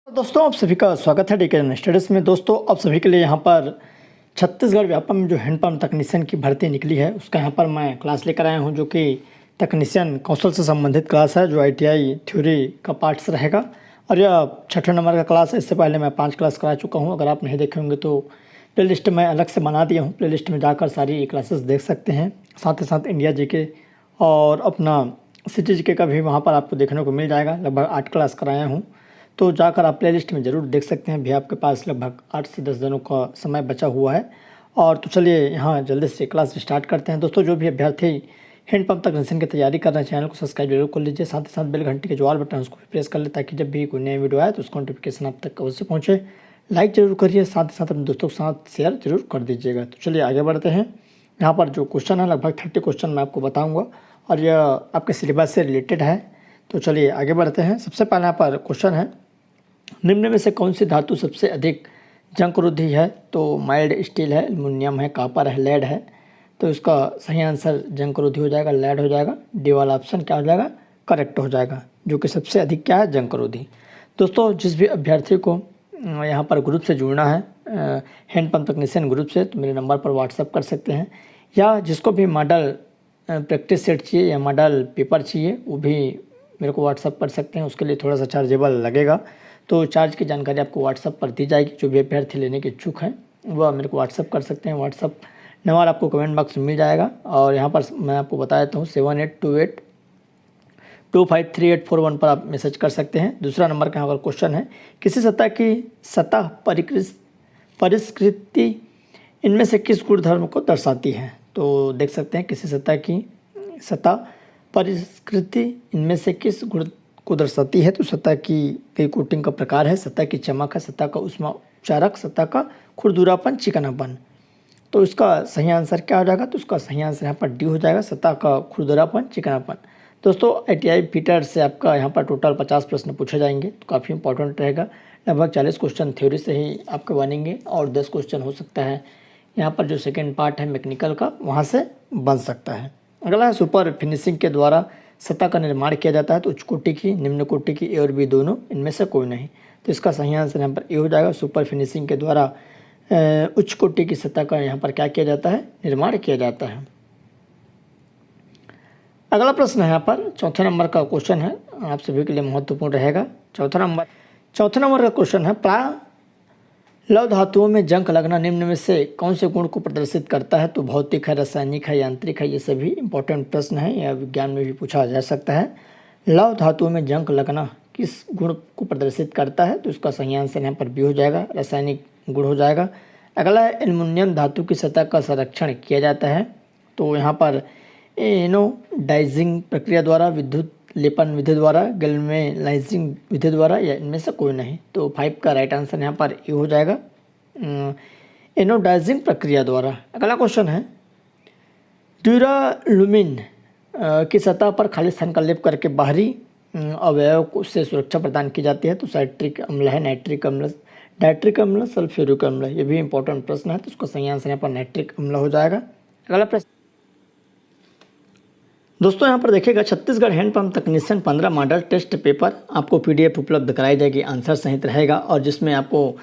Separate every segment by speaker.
Speaker 1: दोस्तों आप सभी का स्वागत है डीके स्टडीज़ में। दोस्तों आप सभी के लिए यहाँ पर छत्तीसगढ़ व्यापम में जो हैंडपम्प तकनीशियन की भर्ती निकली है उसका यहाँ पर मैं क्लास लेकर आया हूँ, जो कि तकनीशियन कौशल से संबंधित क्लास है, जो आईटीआई थ्योरी का पार्ट से रहेगा। और यह 6ठे नंबर का क्लास है। इससे पहले मैं 5 क्लास करा चुका हूँ। अगर आप नहीं देखे होंगे तो प्ले लिस्ट मैं अलग से बना दिया हूँ, प्ले लिस्ट में जाकर सारी क्लासेस देख सकते हैं। साथ ही साथ इंडिया जीके और अपना सिटी जीके का भी वहाँ पर आपको देखने को मिल जाएगा। लगभग 8 क्लास कराया हूँ, तो जाकर आप प्लेलिस्ट में ज़रूर देख सकते हैं। भी आपके पास लगभग 8 से 10 दिनों का समय बचा हुआ है। और तो चलिए यहाँ जल्दी से क्लास स्टार्ट करते हैं। दोस्तों जो भी अभ्यर्थी हैंडपम्प तकनीशियन की तैयारी कर रहे हैं, चैनल को सब्सक्राइब जरूर कर लीजिए। साथ ही साथ बेल घंटी के जो ऑल बटन है उसको भी प्रेस कर ले, ताकि जब भी कोई नया वीडियो आए तो उसका नोटिफिकेशन आप तक अवश्य पहुँचे। लाइक जरूर करिए, साथ ही साथ अपने दोस्तों के साथ शेयर जरूर कर दीजिएगा। तो चलिए आगे बढ़ते हैं। यहाँ पर जो क्वेश्चन है लगभग 30 क्वेश्चन मैं आपको बताऊँगा, और यह आपके सिलेबस से रिलेटेड है। तो चलिए आगे बढ़ते हैं। सबसे पहले यहाँ पर क्वेश्चन है, निम्न में से कौन सी धातु सबसे अधिक जंगरोधी है? तो माइल्ड स्टील है, एल्युमिनियम है, कॉपर है, लेड है। तो इसका सही आंसर जंगरोधी हो जाएगा, लेड हो जाएगा। डी वाला ऑप्शन क्या हो जाएगा? करेक्ट हो जाएगा, जो कि सबसे अधिक क्या है? जंगरोधी। दोस्तों जिस भी अभ्यर्थी को यहाँ पर ग्रुप से जुड़ना है, हैंडपम्प तकनीशियन ग्रुप से, तो मेरे नंबर पर व्हाट्सअप कर सकते हैं। या जिसको भी मॉडल प्रैक्टिस सेट चाहिए या मॉडल पेपर चाहिए, वो भी मेरे को व्हाट्सअप कर सकते हैं। उसके लिए थोड़ा सा चार्जेबल लगेगा, तो चार्ज की जानकारी आपको व्हाट्सअप पर दी जाएगी। जो भी अभ्यर्थी लेने के इच्छुक हैं वह मेरे को व्हाट्सअप कर सकते हैं। व्हाट्सअप नंबर आपको कमेंट बॉक्स में मिल जाएगा। और यहाँ पर मैं आपको बता देता हूँ 7828253841 पर आप मैसेज कर सकते हैं। दूसरा नंबर का यहाँ पर क्वेश्चन है, किसी सतह की सतह परिष्कृति इनमें से किस गुणधर्म को दर्शाती है? तो देख सकते हैं, किसी सतह की सतह परिष्कृति इनमें से किस गुण को दर्शाती है? तो सतह की कई कोटिंग का प्रकार है, सतह की चमक है, सतह का ऊष्मा उपचारक, सतह का खुरदुरापन, चिकनापन। तो इसका सही आंसर क्या हो जाएगा? तो इसका सही आंसर यहाँ पर डी हो जाएगा, सतह का खुरदुरापन, चिकनापन। दोस्तों आईटीआई फिटर से आपका यहाँ पर टोटल 50 प्रश्न पूछे जाएंगे, तो काफ़ी इंपॉर्टेंट रहेगा। लगभग 40 क्वेश्चन थ्योरी से ही आपके बनेंगे, और 10 क्वेश्चन हो सकता है यहाँ पर जो सेकेंड पार्ट है मैकेनिकल का, वहाँ से बन सकता है। अगला है, सुपर फिनिशिंग के द्वारा सतह का निर्माण किया जाता है। तो उच्च कोटि की, निम्न कोटि की, ए और बी दोनों, इनमें से कोई नहीं। तो इसका सही आंसर यहाँ पर ए हो जाएगा। सुपर फिनिशिंग के द्वारा उच्च कोटि की सतह का यहाँ पर क्या किया जाता है? निर्माण किया जाता है। अगला प्रश्न है यहाँ पर चौथे नंबर का क्वेश्चन है, आप सभी के लिए महत्वपूर्ण रहेगा। चौथा नंबर का क्वेश्चन है, प्राय लौह धातुओं में जंग लगना निम्न में से कौन से गुण को प्रदर्शित करता है? तो भौतिक है, रासायनिक है, यांत्रिक है। ये सभी इंपॉर्टेंट प्रश्न है, या विज्ञान में भी पूछा जा सकता है। लौह धातुओं में जंग लगना किस गुण को प्रदर्शित करता है? तो इसका सही आंसर यहाँ पर बी हो जाएगा, रासायनिक गुण हो जाएगा। अगला है, एल्युमिनियम धातु की सतह का संरक्षण किया जाता है। तो यहाँ पर एनोडाइजिंग प्रक्रिया द्वारा, विद्युत लेपन विधि द्वारा, गैल्वेनाइजिंग विधि द्वारा, या इनमें से कोई नहीं। तो 5 का राइट आंसर यहाँ पर ए हो जाएगा, एनोडाइजिंग प्रक्रिया द्वारा। अगला क्वेश्चन है, ड्यूरालुमिन की सतह पर खाली स्थान का लेप करके बाहरी अवयव से सुरक्षा प्रदान की जाती है। तो साइट्रिक अम्ल है, नाइट्रिक अम्ल, डाइट्रिक अम्ल, सल्फ्यूरिक अम्ल। ये भी इंपॉर्टेंट प्रश्न है, तो उसका सही आंसर यहाँ पर नाइट्रिक अम्ल हो जाएगा। अगला प्रश्न दोस्तों यहाँ पर देखिएगा, छत्तीसगढ़ हैंडपम्प तकनीशियन 15 मॉडल टेस्ट पेपर आपको पीडीएफ उपलब्ध कराई जाएगी, आंसर सहित रहेगा। और जिसमें आपको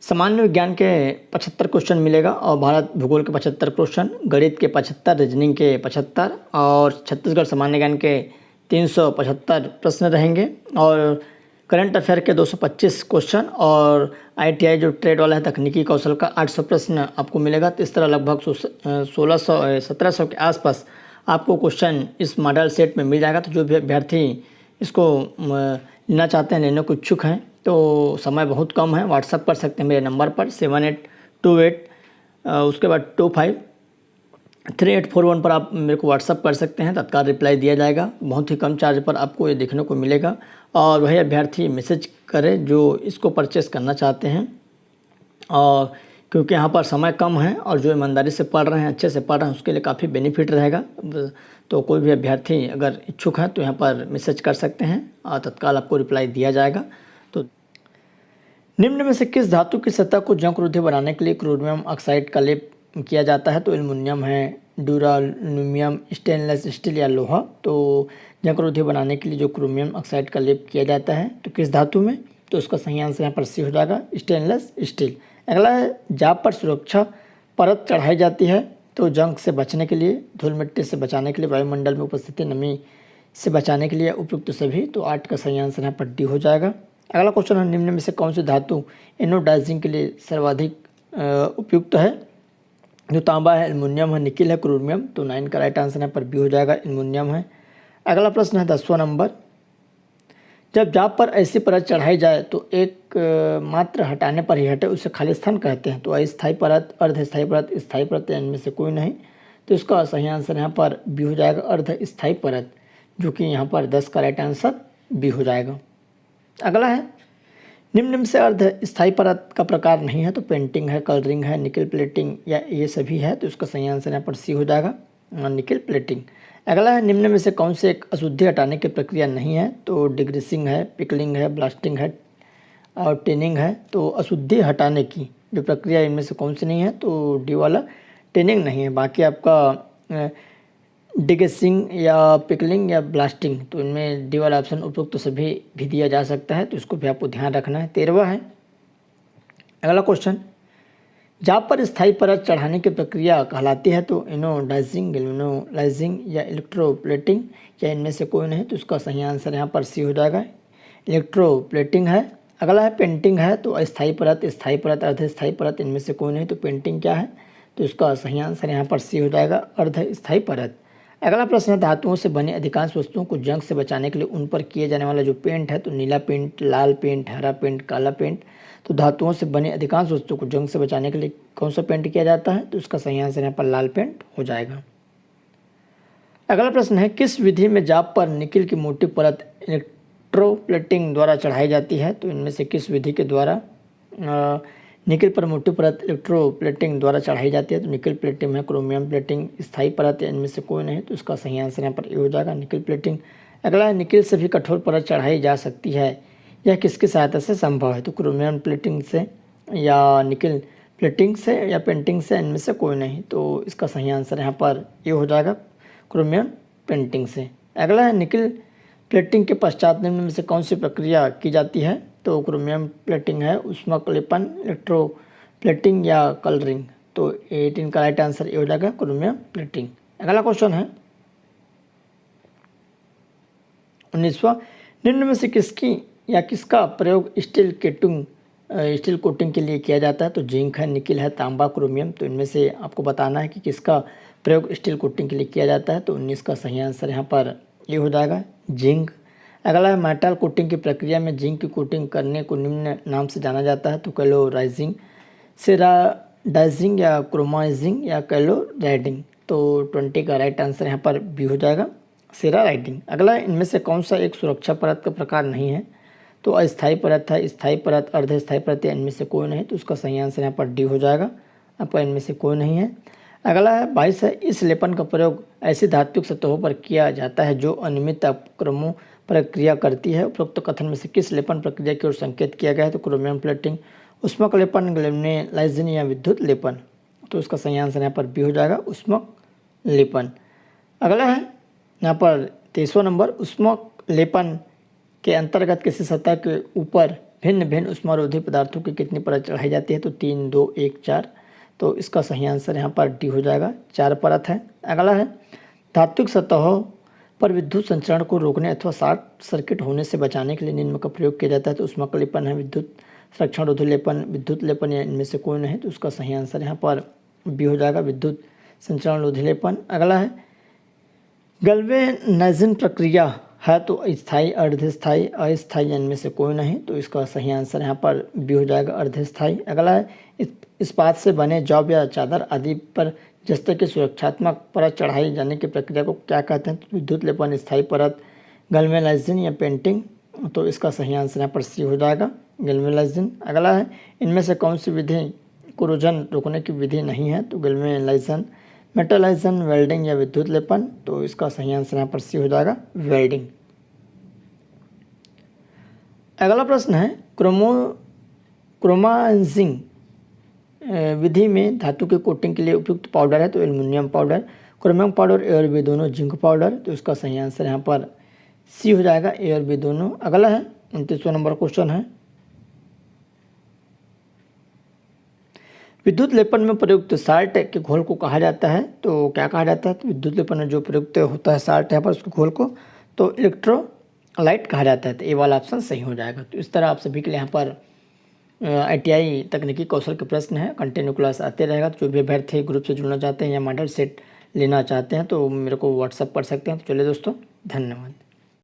Speaker 1: सामान्य विज्ञान के 75 क्वेश्चन मिलेगा, और भारत भूगोल के 75 क्वेश्चन, गणित के 75, रीजनिंग के 75, और छत्तीसगढ़ सामान्य ज्ञान के 375 प्रश्न रहेंगे, और करंट अफेयर के 225 क्वेश्चन, और आईटीआई जो ट्रेड वाला है तकनीकी कौशल का 800 प्रश्न आपको मिलेगा। तो इस तरह लगभग 1700 के आसपास आपको क्वेश्चन इस मॉडल सेट में मिल जाएगा। तो जो भी अभ्यर्थी इसको लेना चाहते हैं, लेने को इच्छुक हैं, तो समय बहुत कम है, व्हाट्सअप कर सकते हैं मेरे नंबर पर 7828 उसके बाद 253841 पर आप मेरे को व्हाट्सअप कर सकते हैं। तत्काल रिप्लाई दिया जाएगा, बहुत ही कम चार्ज पर आपको ये देखने को मिलेगा। और वही अभ्यर्थी मैसेज करें जो इसको परचेस करना चाहते हैं, और क्योंकि यहाँ पर समय कम है, और जो ईमानदारी से पढ़ रहे हैं, अच्छे से पढ़ रहे हैं, उसके लिए काफ़ी बेनिफिट रहेगा। तो कोई भी अभ्यर्थी अगर इच्छुक है तो यहाँ पर मैसेज कर सकते हैं, और तत्काल आपको रिप्लाई दिया जाएगा। तो निम्न में से किस धातु की सतह को जंगरोधी बनाने के लिए क्रोमियम ऑक्साइड का लेप किया जाता है? तो एल्युमिनियम है, ड्यूरालुमियम, स्टेनलेस स्टील या लोहा। तो जंगरोधी बनाने के लिए जो क्रोमियम ऑक्साइड का लेप किया जाता है, तो किस धातु में? तो उसका सही आंसर यहाँ पर सी हो जाएगा, स्टेनलेस स्टील। अगला है, जाप पर सुरक्षा परत चढ़ाई जाती है तो जंग से बचने के लिए, धूल मिट्टी से बचाने के लिए, वायुमंडल में उपस्थित नमी से बचाने के लिए, उपयुक्त सभी। तो 8 का सही आंसर यहाँ पर डी हो जाएगा। अगला क्वेश्चन है, निम्न में से कौन सी धातु एनोडाइजिंग के लिए सर्वाधिक उपयुक्त है? जो तांबा है, एल्युमिनियम है, निकिल है, क्रोमियम। तो 9 का राइट आंसर यहाँ पर बी हो जाएगा, एल्युमिनियम है। अगला प्रश्न है 10वां नंबर, जब जाप पर ऐसी परत चढ़ाई जाए तो एक मात्र हटाने पर ही हटे उसे खाली स्थान कहते हैं। तो अस्थायी परत, अर्धस्थायी परत, स्थायी परत या इनमें से कोई नहीं। तो इसका सही आंसर यहाँ पर बी हो जाएगा, अर्धस्थायी परत, जो कि यहाँ पर 10 का राइट आंसर बी हो जाएगा। अगला है, निम्न में से अर्धस्थायी परत का प्रकार नहीं है। तो पेंटिंग है, कलरिंग है, निकल प्लेटिंग या ये सभी है। तो इसका सही आंसर यहाँ पर सी हो जाएगा, निकल प्लेटिंग। अगला है, निम्न में से कौन से एक अशुद्धि हटाने की प्रक्रिया नहीं है? तो डिग्रीसिंग है, पिकलिंग है, ब्लास्टिंग है और टेनिंग है। तो अशुद्धि हटाने की जो प्रक्रिया इनमें से कौन सी नहीं है? तो डी वाला टेनिंग नहीं है। बाकी आपका डिग्रीसिंग या पिकलिंग या ब्लास्टिंग, तो इनमें डी वाला ऑप्शन उपयुक्त तो सभी भी दिया जा सकता है। तो इसको भी आपको ध्यान रखना है। 13वां है, अगला क्वेश्चन, जाप पर स्थायी परत चढ़ाने की प्रक्रिया कहलाती है। तो एनोडाइजिंग, गैल्वेनोलाइजिंग या इलेक्ट्रोप्लेटिंग या इनमें से कोई नहीं। तो इसका सही आंसर यहाँ पर सी हो जाएगा, इलेक्ट्रोप्लेटिंग है। अगला है, पेंटिंग है। तो अस्थायी परत, स्थायी परत, अर्धस्थायी परत, इनमें से कोई नहीं। तो पेंटिंग क्या है? तो इसका सही आंसर यहाँ पर सी हो जाएगा, अर्धस्थायी परत। अगला प्रश्न है, धातुओं से बनी अधिकांश वस्तुओं को जंग से बचाने के लिए उन पर किए जाने वाला जो पेंट है, तो नीला पेंट, लाल पेंट, हरा पेंट, काला पेंट। तो धातुओं से बनी अधिकांश वस्तुओं को जंग से बचाने के लिए कौन सा पेंट किया जाता है? तो इसका सही आंसर यहाँ पर लाल पेंट हो जाएगा। अगला प्रश्न है, किस विधि में जाप पर निकिल की मोटी परत इलेक्ट्रोप्लेटिंग द्वारा चढ़ाई जाती है? तो इनमें से किस विधि के द्वारा निकिल पर मोटी परत इलेक्ट्रोप्लेटिंग द्वारा चढ़ाई जाती है? तो निकिल प्लेटिंग है, क्रोमियम प्लेटिंग, स्थायी परत या इनमें से कोई नहीं। तो इसका सही आंसर यहाँ पर ए हो जाएगा, निकिल प्लेटिंग। अगला है, निकिल से भी कठोर परत चढ़ाई जा सकती है, यह किसकी सहायता से संभव है? तो क्रोमियम प्लेटिंग से या निकिल प्लेटिंग से या पेंटिंग से, इनमें से कोई नहीं। तो इसका सही आंसर यहाँ पर ये हो जाएगा, क्रोमियम पेंटिंग से। अगला है, निकिल प्लेटिंग के पश्चात निम्न में से कौन सी प्रक्रिया की जाती है? तो क्रोमियम प्लेटिंग है, ऊष्मक लेपन, इलेक्ट्रोप्लेटिंग या कलरिंग। तो 18 का राइट आंसर ये हो जाएगा, क्रोमियम प्लेटिंग। अगला क्वेश्चन है 19वां, निम्न में से किसकी या किसका प्रयोग स्टील कोटिंग के लिए किया जाता है? तो जिंक है, निकिल है, तांबा, क्रोमियम। तो इनमें से आपको बताना है कि किसका प्रयोग स्टील कोटिंग के लिए किया जाता है। तो 19 का सही आंसर यहाँ पर ये हो जाएगा, जिंक। अगला है, मेटल कोटिंग की प्रक्रिया में जिंक की कोटिंग करने को निम्न नाम से जाना जाता है। तो कैलोराइजिंग, सेराडाइजिंग या क्रोमाइजिंग या कैलोराइडिंग। तो 20 का राइट आंसर यहाँ पर बी हो जाएगा, सेराडाइजिंग। अगला, इनमें से कौन सा एक सुरक्षा परत का प्रकार नहीं है? तो अस्थायी परत है, स्थायी परत, अर्धस्थायी परत या इनमें से कोई नहीं। तो उसका सही आंसर यहाँ पर डी हो जाएगा, आपका इनमें से कोई नहीं है। अगला है 22 है, इस लेपन का प्रयोग ऐसी धात्विक सतहों पर किया जाता है जो अनियमित क्रमों प्रक्रिया करती है। उपरोक्त कथन में से किस लेपन प्रक्रिया की ओर संकेत किया गया है? तो क्रोमियम प्लेटिंग, ऊष्मक लेपन, गैल्वेनाइजिंग या विद्युत लेपन। तो इसका सही आंसर यहाँ पर बी हो जाएगा, ऊष्मक लेपन। अगला है यहाँ पर 23वां नंबर, ऊष्मक लेपन के अंतर्गत किसी सतह के ऊपर भिन्न भिन्न ऊष्मारोधी पदार्थों की कितनी परत चढ़ाई जाती है? तो 3, 2, 1, 4। तो इसका सही आंसर यहाँ पर डी हो जाएगा, 4 परत है। अगला है, धात्विक सतहों पर विद्युत संचरण को रोकने अथवा शॉर्ट सर्किट होने से बचाने के लिए निम्न का प्रयोग किया जाता है। तो ऊष्मक लेपन है, विद्युत संरक्षण रोधी लेपन, विद्युत लेपन या इनमें से कोई नहीं। तो उसका सही आंसर यहाँ पर बी हो जाएगा, विद्युत संचरण रोधी लेपन। अगला है, गैल्वेनाइजिंग प्रक्रिया है तो स्थायी, अर्धस्थायी, अस्थायी इनमें से कोई नहीं। तो इसका सही आंसर यहाँ पर बी हो जाएगा, अर्धस्थायी। अगला है, इस्पात से बने जॉब या चादर आदि पर जस्ते की सुरक्षात्मक परत चढ़ाई जाने की प्रक्रिया को क्या कहते हैं? तो विद्युत लेपन, स्थायी परत, गैल्वेनाइजिंग या पेंटिंग। तो इसका सही आंसर यहाँ पर सी हो जाएगा, गैल्वेनाइजिंग। अगला है, इनमें से कौन सी विधि कोरोजन रोकने की विधि नहीं है? तो गैल्वेनाइजेशन, मेटलाइजेशन, वेल्डिंग या विद्युत लेपन। तो इसका सही आंसर यहाँ पर सी हो जाएगा, वेल्डिंग। अगला प्रश्न है, क्रोमाइजिंग विधि में धातु के कोटिंग के लिए उपयुक्त पाउडर है। तो एल्युमिनियम पाउडर, क्रोमियम पाउडर, ए और बी दोनों, जिंक पाउडर। तो इसका सही आंसर यहाँ पर सी हो जाएगा, ए और बी दोनों। अगला है 29वां नंबर क्वेश्चन है, विद्युत लेपन में प्रयुक्त साल्ट के घोल को कहा जाता है, तो क्या कहा जाता है, तो विद्युत लेपन में जो प्रयुक्त होता है साल्ट यहाँ पर उसको घोल को, तो इलेक्ट्रोलाइट कहा जाता है। तो ये वाला ऑप्शन सही हो जाएगा। तो इस तरह आप सभी के लिए यहाँ पर ITI तकनीकी कौशल के प्रश्न हैं, कंटिन्यू क्लास आते रहेगा। तो जो भी अभ्यर्थी ग्रुप से जुड़ना चाहते हैं या मॉडल सेट लेना चाहते हैं तो मेरे को व्हाट्सअप कर सकते हैं। तो चलिए दोस्तों, धन्यवाद।